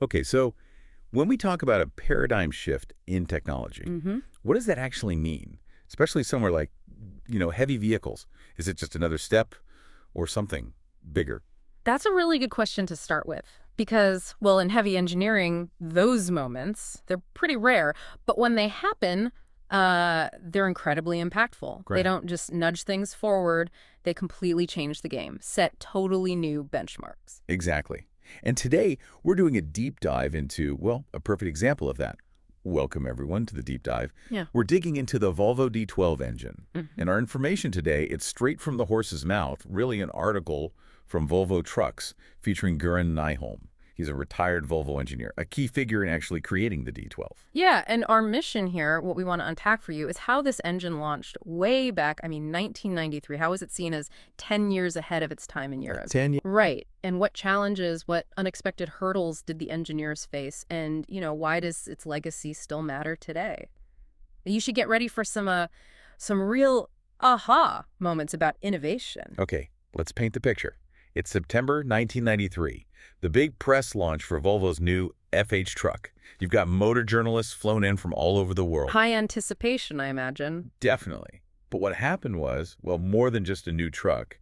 Okay, so when we talk about a paradigm shift in technology, what does that actually mean? Especially somewhere like, heavy vehicles. Is it just another step or something bigger? That's a really good question to start with because, well, in heavy engineering, those moments, they're pretty rare, but when they happen, they're incredibly impactful. They Great. don't just nudge things forward, they completely change the game, set totally new benchmarks. Exactly. And today, we're doing a deep dive into, well, a perfect example of that. Welcome, everyone, to the deep dive. Yeah. We're digging into the Volvo D12 engine. Mhm. And our information today, it's straight from the horse's mouth, really an article from Volvo Trucks featuring Göran Nyholm. He's a retired Volvo engineer, a key figure in actually creating the D12. Yeah, and our mission here, what we want to unpack for you, is how this engine launched way back, 1993. How was it seen as 10 years ahead of its time in Europe? 10 years. Right. And what challenges, what unexpected hurdles did the engineers face? And, why does its legacy still matter today? You should get ready for some real aha moments about innovation. Okay, let's paint the picture. It's September 1993, the big press launch for Volvo's new FH truck. You've got motor journalists flown in from all over the world. High anticipation, I imagine. Definitely. But what happened was, well, more than just a new truck.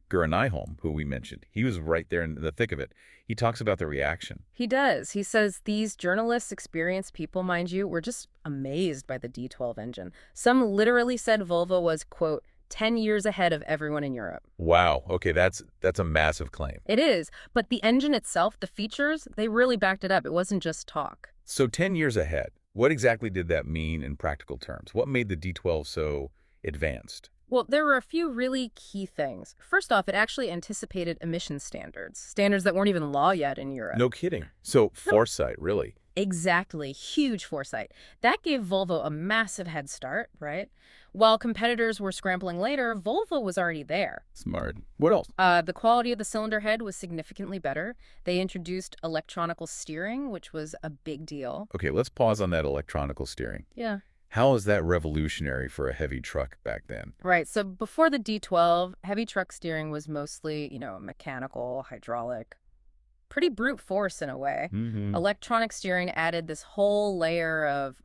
Göran Nyholm, who we mentioned, he was right there in the thick of it. He talks about the reaction. He does. He says these journalists, experienced people, mind you, were just amazed by the D12 engine. Some literally said Volvo was, quote, 10 years ahead of everyone in Europe. Wow, okay, that's a massive claim. It is, but the engine itself, the features, they really backed it up. It wasn't just talk. So 10 years ahead, what exactly did that mean in practical terms? What made the D12 so advanced? Well, there were a few really key things. First off, it actually anticipated emission standards that weren't even law yet in Europe. No kidding. So foresight, really. Exactly. Huge foresight. That gave Volvo a massive head start, right? While competitors were scrambling later, Volvo was already there. Smart. What else? The quality of the cylinder head was significantly better. They introduced electronical steering, which was a big deal. Okay, let's pause on that electronical steering. Yeah. How is that revolutionary for a heavy truck back then? Right. So before the D12, heavy truck steering was mostly, mechanical, hydraulic, pretty brute force in a way. Electronic steering added this whole layer of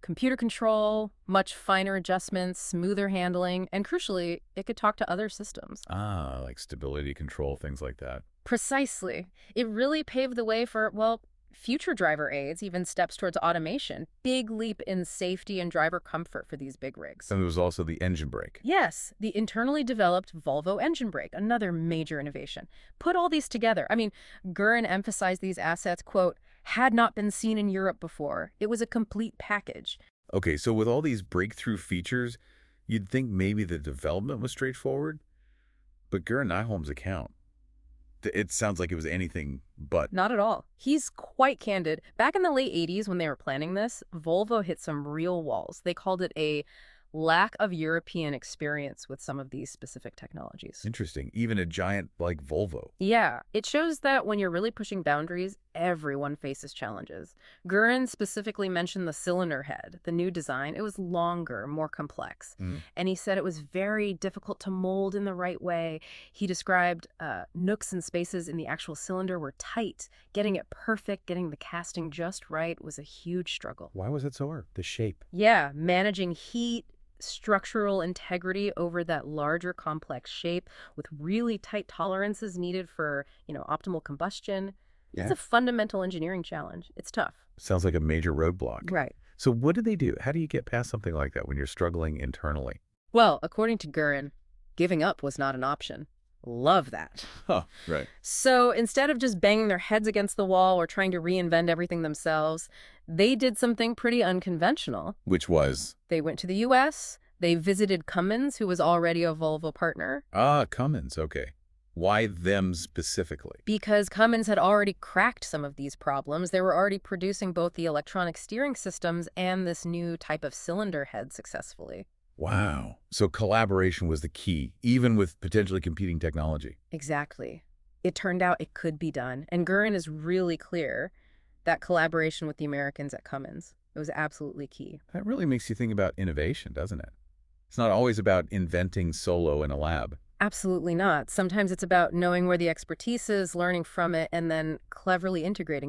computer control, much finer adjustments, smoother handling, and crucially, it could talk to other systems. Ah, like stability control, things like that. Precisely. It really paved the way for, well, future driver aids, even steps towards automation. Big leap in safety and driver comfort for these big rigs. And there was also the engine brake. Yes, the internally developed Volvo engine brake, another major innovation. Put all these together. Göran emphasized these assets, quote, had not been seen in Europe before. It was a complete package. Okay, so with all these breakthrough features, you'd think maybe the development was straightforward, but Göran Nyholm's account, it sounds like it was anything but. Not at all. He's quite candid. Back in the late 80s when they were planning this, Volvo hit some real walls. They called it a lack of European experience with some of these specific technologies. Interesting. Even a giant like Volvo. Yeah, it shows that when you're really pushing boundaries, everyone faces challenges. Göran specifically mentioned the cylinder head, the new design. It was longer, more complex. And he said it was very difficult to mold in the right way. He described nooks and spaces in the actual cylinder were tight. Getting it perfect, getting the casting just right was a huge struggle. Why was it so hard? The shape. Yeah, managing heat, structural integrity over that larger complex shape with really tight tolerances needed for, optimal combustion. Yeah. It's a fundamental engineering challenge. It's tough. Sounds like a major roadblock. Right. So what do they do? How do you get past something like that when you're struggling internally? Well, according to Göran, giving up was not an option. Love that. Huh, right. So instead of just banging their heads against the wall or trying to reinvent everything themselves, they did something pretty unconventional. Which was? They went to the U.S., they visited Cummins, who was already a Volvo partner. Ah, Cummins, okay. Why them specifically? Because Cummins had already cracked some of these problems. They were already producing both the electronic steering systems and this new type of cylinder head successfully. Wow. So collaboration was the key, even with potentially competing technology. Exactly. It turned out it could be done. And Göran is really clear that collaboration with the Americans at Cummins, it was absolutely key. That really makes you think about innovation, doesn't it? It's not always about inventing solo in a lab. Absolutely not. Sometimes it's about knowing where the expertise is, learning from it, and then cleverly integrating